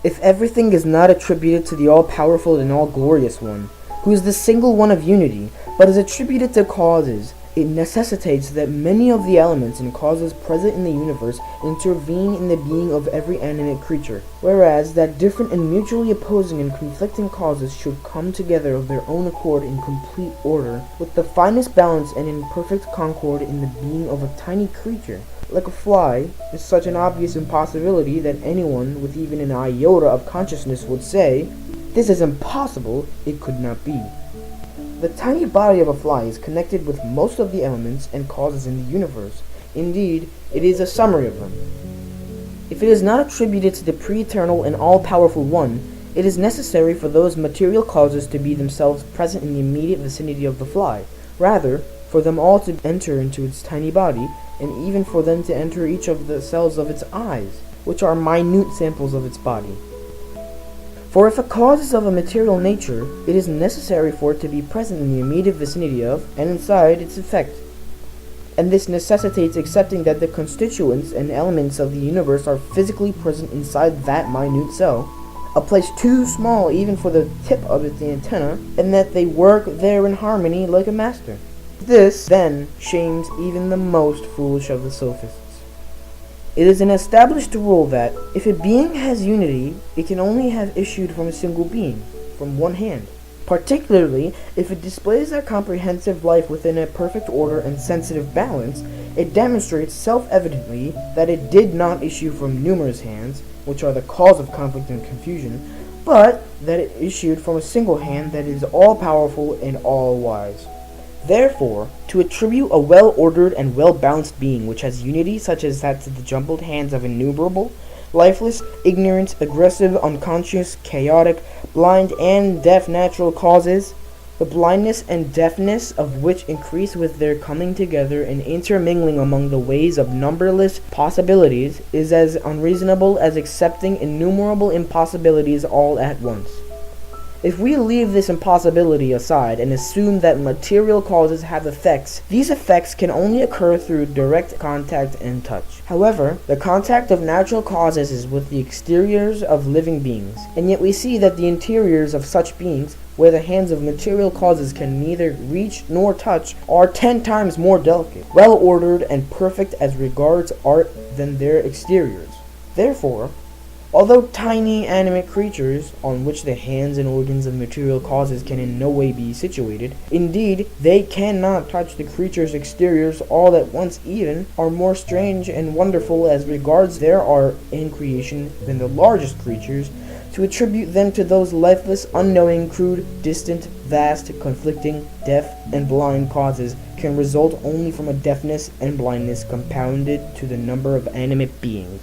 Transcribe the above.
If everything is not attributed to the all-powerful and all-glorious one, who is the single one of unity, but is attributed to causes, it necessitates that many of the elements and causes present in the universe intervene in the being of every animate creature, whereas that different and mutually opposing and conflicting causes should come together of their own accord in complete order, with the finest balance and in perfect concord in the being of a tiny creature, like a fly, is such an obvious impossibility that anyone with even an iota of consciousness would say, "This is impossible, it could not be." The tiny body of a fly is connected with most of the elements and causes in the universe. Indeed, it is a summary of them. If it is not attributed to the pre-eternal and all-powerful one, it is necessary for those material causes to be themselves present in the immediate vicinity of the fly. Rather, for them all to enter into its tiny body, and even for them to enter each of the cells of its eyes, which are minute samples of its body. For if a cause is of a material nature, it is necessary for it to be present in the immediate vicinity of, and inside, its effect. And this necessitates accepting that the constituents and elements of the universe are physically present inside that minute cell, a place too small even for the tip of the antenna, and that they work there in harmony like a master. This, then, shames even the most foolish of the sophists. It is an established rule that, if a being has unity, it can only have issued from a single being, from one hand. Particularly, if it displays that comprehensive life within a perfect order and sensitive balance, it demonstrates self-evidently that it did not issue from numerous hands, which are the cause of conflict and confusion, but that it issued from a single hand that is all-powerful and all-wise. Therefore, to attribute a well-ordered and well-balanced being which has unity such as that to the jumbled hands of innumerable, lifeless, ignorant, aggressive, unconscious, chaotic, blind, and deaf natural causes, the blindness and deafness of which increase with their coming together and intermingling among the ways of numberless possibilities, is as unreasonable as accepting innumerable impossibilities all at once. If we leave this impossibility aside and assume that material causes have effects, these effects can only occur through direct contact and touch. However, the contact of natural causes is with the exteriors of living beings, and yet we see that the interiors of such beings, where the hands of material causes can neither reach nor touch, are 10 times more delicate, well-ordered, and perfect as regards art than their exteriors. Therefore, although tiny animate creatures, on which the hands and organs of material causes can in no way be situated, indeed, they cannot touch the creatures' exteriors all at once even, are more strange and wonderful as regards their art in creation than the largest creatures, to attribute them to those lifeless, unknowing, crude, distant, vast, conflicting, deaf, and blind causes can result only from a deafness and blindness compounded to the number of animate beings.